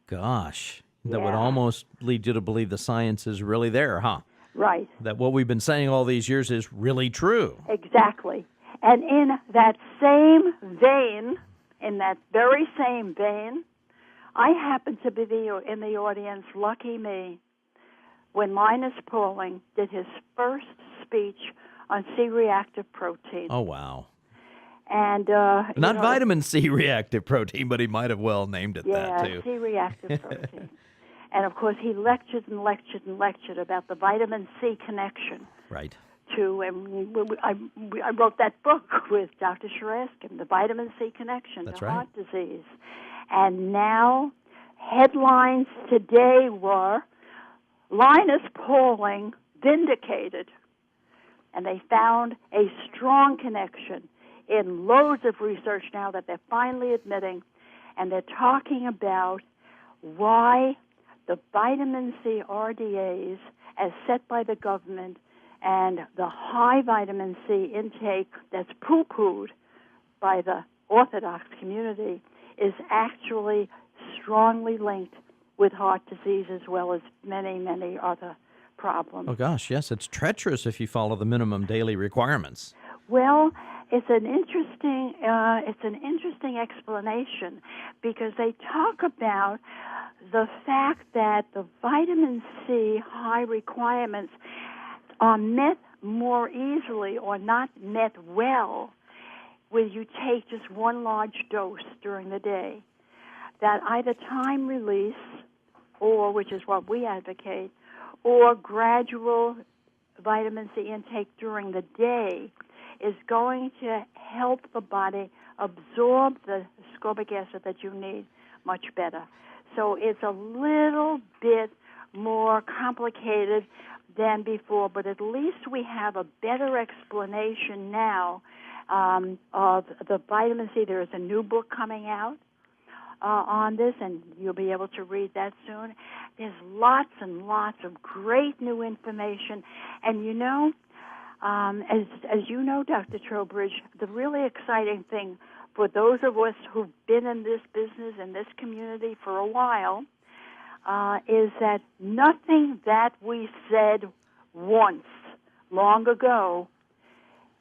Gosh, that would almost lead you to believe the science is really there, huh? Right. That what we've been saying all these years is really true. Exactly. And in that same vein, in that very same vein, I happened to be in the audience, lucky me, when Linus Pauling did his first speech on C-reactive protein. Oh, wow. And not vitamin C reactive protein, but he might have well named it that, too. Yeah, C-reactive protein. And, of course, he lectured and lectured and lectured about the vitamin C connection. Right. I wrote that book with Dr. Sharaskin, The Vitamin C Connection to Heart Disease. And now, headlines today were Linus Pauling vindicated. And they found a strong connection in loads of research now that they're finally admitting. And they're talking about why the vitamin C RDAs, as set by the government, and the high vitamin C intake that's poo-pooed by the Orthodox community is actually strongly linked with heart disease as well as many, many other problems. Oh, gosh, yes, it's treacherous if you follow the minimum daily requirements. Well, it's an interesting explanation because they talk about the fact that the vitamin C high requirements are met more easily or not met well where you take just one large dose during the day, that either time release, or, which is what we advocate, or gradual vitamin C intake during the day is going to help the body absorb the ascorbic acid that you need much better. So it's a little bit more complicated than before, but at least we have a better explanation now of the vitamin C. There is a new book coming out on this, and you'll be able to read that soon. There's lots and lots of great new information, and you know, as you know, Dr. Trowbridge, the really exciting thing for those of us who've been in this business, in this community for a while, is that nothing that we said once, long ago,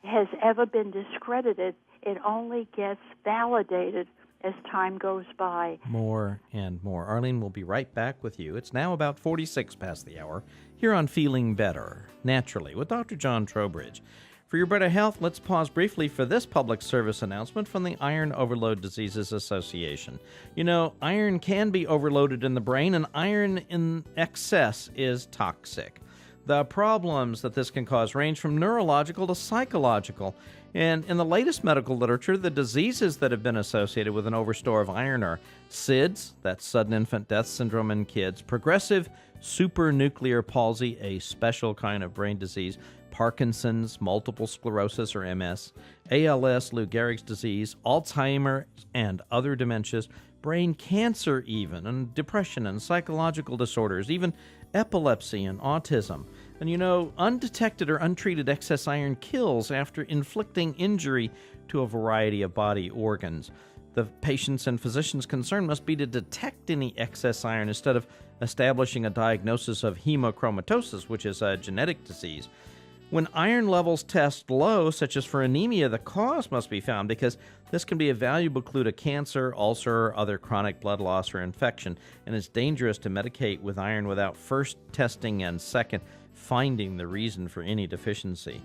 has ever been discredited. It only gets validated as time goes by. More and more. Arlene will be right back with you. It's now about 46 past the hour here on Feeling Better, Naturally, with Dr. John Trowbridge. For your better health, let's pause briefly for this public service announcement from the Iron Overload Diseases Association. You know, iron can be overloaded in the brain, and iron in excess is toxic. The problems that this can cause range from neurological to psychological. And in the latest medical literature, the diseases that have been associated with an overstore of iron are SIDS, that's sudden infant death syndrome in kids, progressive supranuclear palsy, a special kind of brain disease, Parkinson's, multiple sclerosis or MS, ALS, Lou Gehrig's disease, Alzheimer's and other dementias, brain cancer even, and depression and psychological disorders, even epilepsy and autism. And you know, undetected or untreated excess iron kills after inflicting injury to a variety of body organs. The patient's and physician's concern must be to detect any excess iron instead of establishing a diagnosis of hemochromatosis, which is a genetic disease. When iron levels test low, such as for anemia, the cause must be found because this can be a valuable clue to cancer, ulcer, or other chronic blood loss or infection, and it's dangerous to medicate with iron without first testing and second, finding the reason for any deficiency.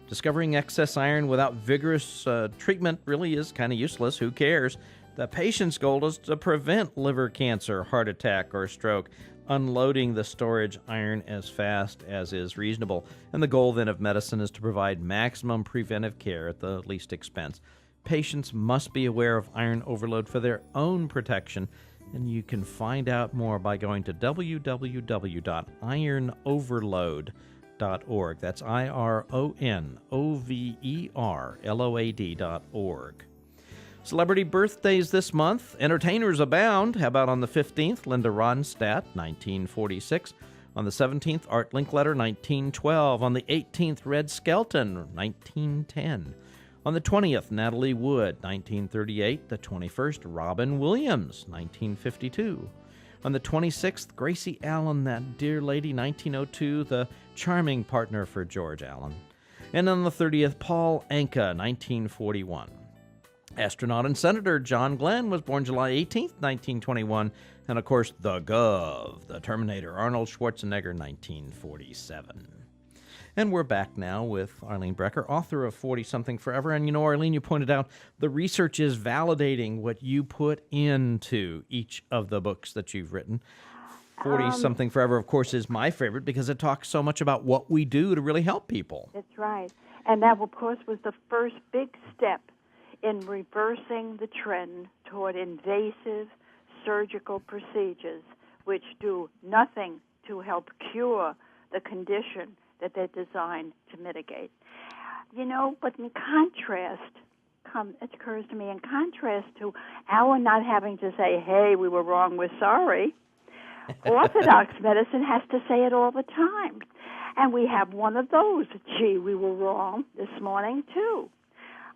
Discovering excess iron without vigorous treatment really is kind of useless. Who cares? The patient's goal is to prevent liver cancer, heart attack, or stroke, unloading the storage iron as fast as is reasonable. And the goal then of medicine is to provide maximum preventive care at the least expense. Patients must be aware of iron overload for their own protection, and you can find out more by going to www.ironoverload.org. That's IRONOVERLOAD.org. Celebrity birthdays this month. Entertainers abound. How about on the 15th, Linda Ronstadt, 1946. On the 17th, Art Linkletter, 1912. On the 18th, Red Skelton, 1910. On the 20th, Natalie Wood, 1938. The 21st, Robin Williams, 1952. On the 26th, Gracie Allen, that dear lady, 1902, the charming partner for George Allen. And on the 30th, Paul Anka, 1941. Astronaut and Senator John Glenn was born July 18th, 1921. And, of course, the Gov, the Terminator, Arnold Schwarzenegger, 1947. And we're back now with Arlene Brecker, author of 40-Something Forever. And, you know, Arlene, you pointed out the research is validating what you put into each of the books that you've written. 40-Something Forever, of course, is my favorite because it talks so much about what we do to really help people. That's right. And that, of course, was the first big step in reversing the trend toward invasive surgical procedures, which do nothing to help cure the condition that they're designed to mitigate. You know, but in contrast, it occurs to me, in contrast to our not having to say, hey, we were wrong, we're sorry, Orthodox medicine has to say it all the time. And we have one of those, gee, we were wrong this morning, too.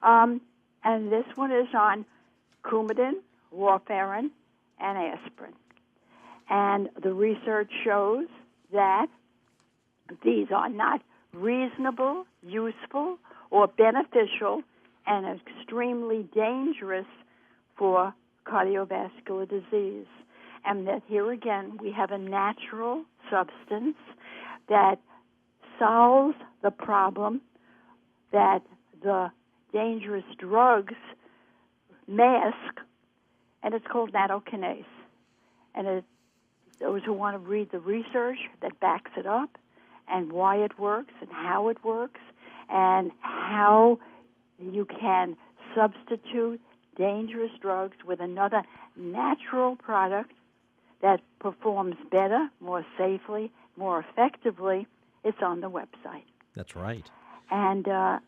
And this one is on Coumadin, warfarin, and aspirin. And the research shows that these are not reasonable, useful, or beneficial, and extremely dangerous for cardiovascular disease. And that here again, we have a natural substance that solves the problem that the dangerous drugs mask, and it's called nattokinase. And those who want to read the research that backs it up and why it works and how it works and how you can substitute dangerous drugs with another natural product that performs better, more safely, more effectively, it's on the website. That's right. And they're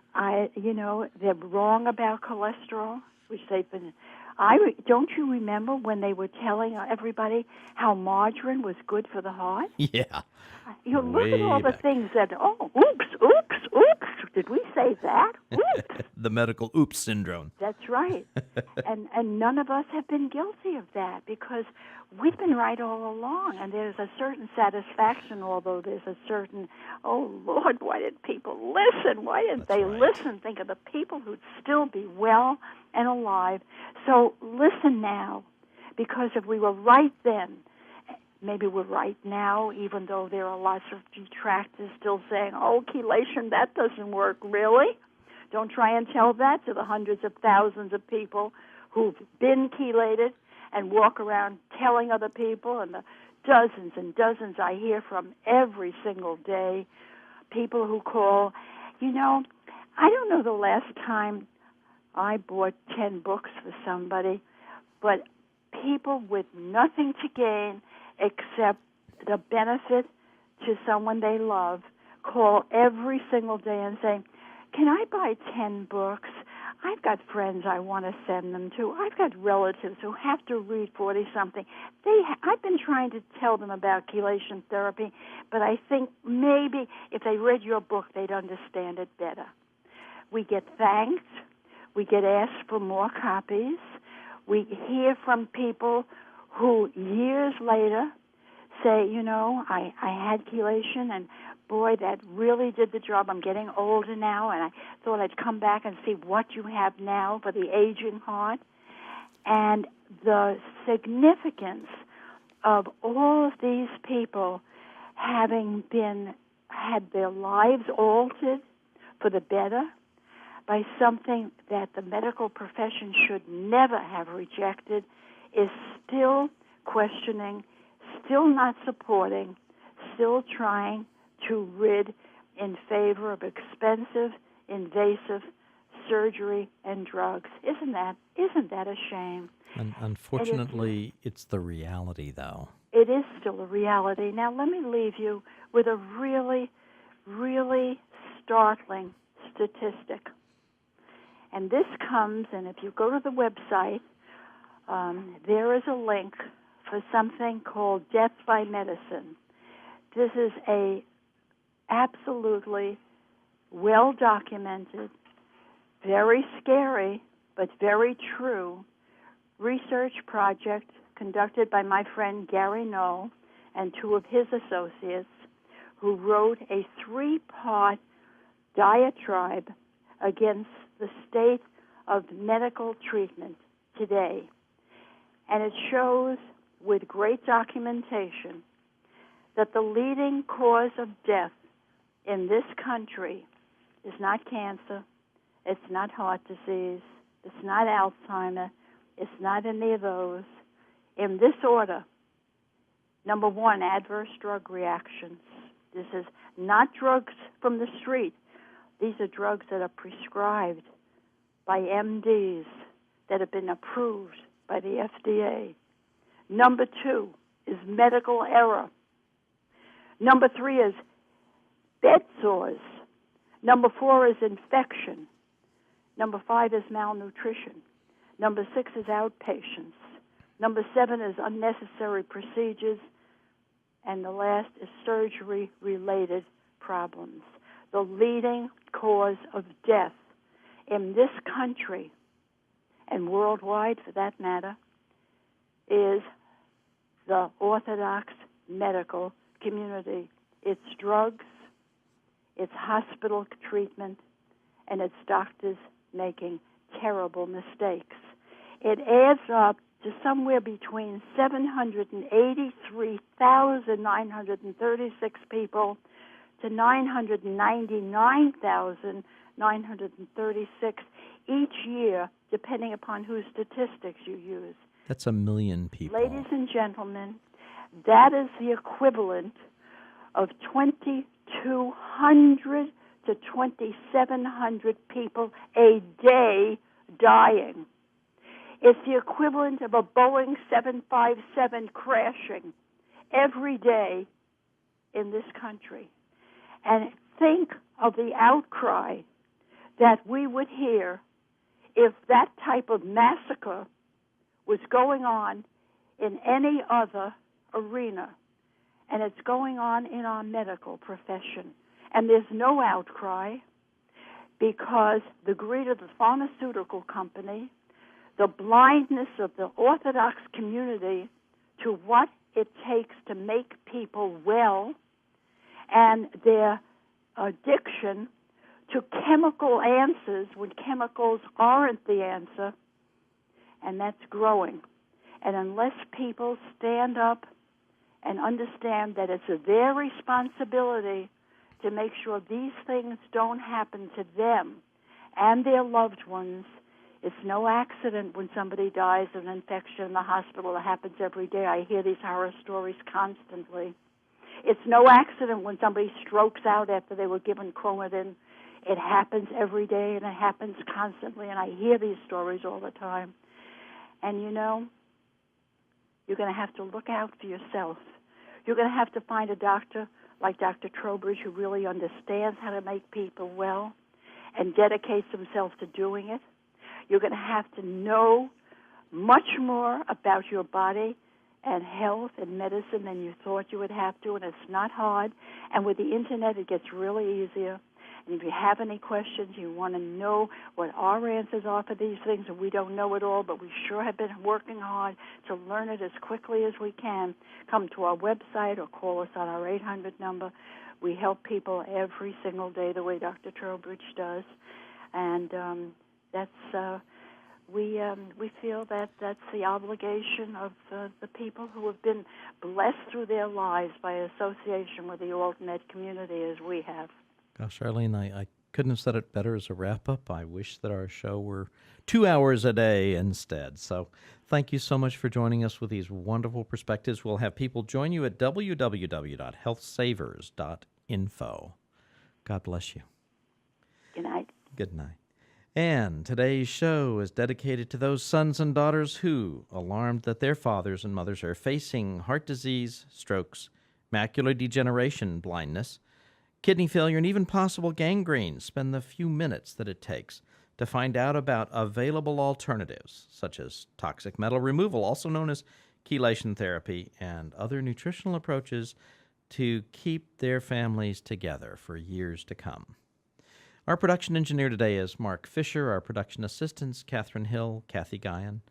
wrong about cholesterol, which they've been. Don't you remember when they were telling everybody how margarine was good for the heart? Yeah. You look at all the things that, oops, did we say that? Oops. The medical oops syndrome. That's right. and none of us have been guilty of that because we've been right all along. And there's a certain satisfaction, although there's a certain, oh, Lord, why did people listen? Why didn't they listen? Think of the people who'd still be well and alive. So listen now, because if we were right then, maybe we're right now, even though there are lots of detractors still saying, oh, chelation, that doesn't work. Really? Don't try and tell that to the hundreds of thousands of people who've been chelated and walk around telling other people, and the dozens and dozens I hear from every single day, people who call. I don't know the last time I bought 10 books for somebody, but people with nothing to gain except the benefit to someone they love call every single day and say, can I buy 10 books? I've got friends I want to send them to. I've got relatives who have to read 40-something. I've been trying to tell them about chelation therapy, but I think maybe if they read your book, they'd understand it better. We get thanked. We get asked for more copies. We hear from people who years later say, I had chelation, and boy, that really did the job. I'm getting older now, and I thought I'd come back and see what you have now for the aging heart. And the significance of all of these people having had their lives altered for the better by something that the medical profession should never have rejected is still questioning, still not supporting, still trying to rid in favor of expensive, invasive surgery and drugs. Isn't that a shame? Unfortunately, it's the reality, though. It is still a reality. Now, let me leave you with a really, really startling statistic. And this comes, and if you go to the website, there is a link for something called Death by Medicine. This is a absolutely well-documented, very scary, but very true research project conducted by my friend Gary Knoll and two of his associates, who wrote a 3-part diatribe against the state of medical treatment today. And it shows with great documentation that the leading cause of death in this country is not cancer, it's not heart disease, it's not Alzheimer, it's not any of those. In this order, number 1, adverse drug reactions. This is not drugs from the street. These are drugs that are prescribed by MDs that have been approved by the FDA. Number 2 is medical error. Number 3 is bed sores. Number 4 is infection. Number 5 is malnutrition. Number 6 is outpatients. Number 7 is unnecessary procedures. And the last is surgery-related problems. The leading cause of death in this country, and worldwide for that matter, is the Orthodox medical community. It's drugs, it's hospital treatment, and it's doctors making terrible mistakes. It adds up to somewhere between 783,936 people to 999,936 each year, depending upon whose statistics you use. That's 1 million people. Ladies and gentlemen, that is the equivalent of 2,200 to 2,700 people a day dying. It's the equivalent of a Boeing 757 crashing every day in this country. And think of the outcry that we would hear if that type of massacre was going on in any other arena. And it's going on in our medical profession. And there's no outcry because the greed of the pharmaceutical company, the blindness of the Orthodox community to what it takes to make people well, and their addiction to chemical answers when chemicals aren't the answer, and that's growing. And unless people stand up and understand that it's their responsibility to make sure these things don't happen to them and their loved ones, it's no accident when somebody dies of an infection in the hospital. It happens every day. I hear these horror stories constantly. It's no accident when somebody strokes out after they were given Coumadin. It happens every day, and it happens constantly, and I hear these stories all the time. And you know, you're going to have to look out for yourself. You're going to have to find a doctor like Dr. Trowbridge who really understands how to make people well and dedicates himself to doing it. You're going to have to know much more about your body and health and medicine than you thought you would have to, and it's not hard. And with the Internet, it gets really easier. And if you have any questions, you want to know what our answers are for these things, and we don't know it all, but we sure have been working hard to learn it as quickly as we can, come to our website or call us on our 800 number. We help people every single day the way Dr. Trowbridge does. And we feel that that's the obligation of the people who have been blessed through their lives by association with the alt-med community as we have. Gosh, Arlene, I couldn't have said it better as a wrap-up. I wish that our show were 2 hours a day instead. So thank you so much for joining us with these wonderful perspectives. We'll have people join you at www.healthsavers.info. God bless you. Good night. Good night. And today's show is dedicated to those sons and daughters who, alarmed that their fathers and mothers are facing heart disease, strokes, macular degeneration, blindness, kidney failure, and even possible gangrene, spend the few minutes that it takes to find out about available alternatives, such as toxic metal removal, also known as chelation therapy, and other nutritional approaches to keep their families together for years to come. Our production engineer today is Mark Fisher. Our production assistants, Catherine Hill, Kathy Guyan.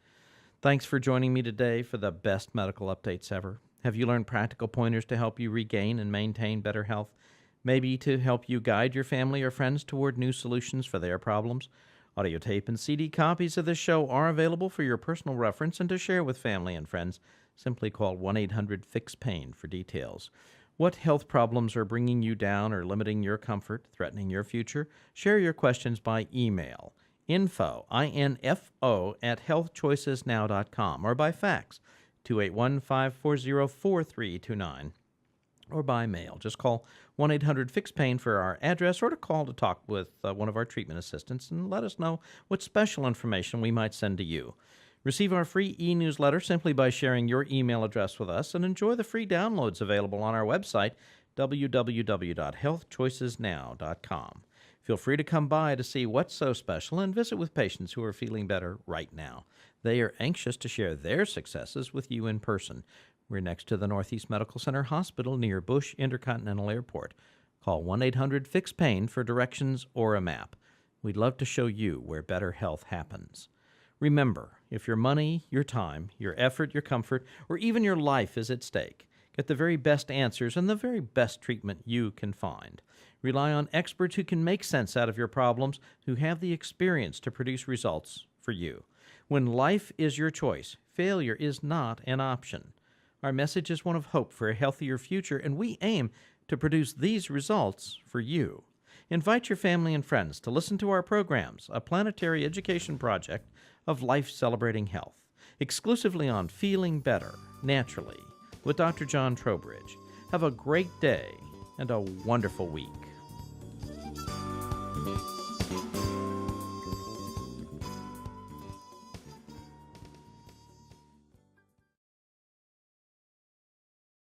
Thanks for joining me today for the best medical updates ever. Have you learned practical pointers to help you regain and maintain better health? Maybe to help you guide your family or friends toward new solutions for their problems? Audio tape and CD copies of this show are available for your personal reference and to share with family and friends. Simply call 1-800-FIX-PAIN for details. What health problems are bringing you down or limiting your comfort, threatening your future? Share your questions by email, info, at healthchoicesnow.com, or by fax, 281-540-4329, or by mail. Just call 1-800-FIX-PAIN for our address, or to call to talk with one of our treatment assistants and let us know what special information we might send to you. Receive our free e-newsletter simply by sharing your email address with us, and enjoy the free downloads available on our website, www.healthchoicesnow.com. Feel free to come by to see what's so special and visit with patients who are feeling better right now. They are anxious to share their successes with you in person. We're next to the Northeast Medical Center Hospital near Bush Intercontinental Airport. Call 1-800-FIX-PAIN for directions or a map. We'd love to show you where better health happens. Remember, if your money, your time, your effort, your comfort, or even your life is at stake, get the very best answers and the very best treatment you can find. Rely on experts who can make sense out of your problems, who have the experience to produce results for you. When life is your choice, failure is not an option. Our message is one of hope for a healthier future, and we aim to produce these results for you. Invite your family and friends to listen to our programs, a planetary education project of Life Celebrating Health, exclusively on Feeling Better, Naturally, with Dr. John Trowbridge. Have a great day and a wonderful week.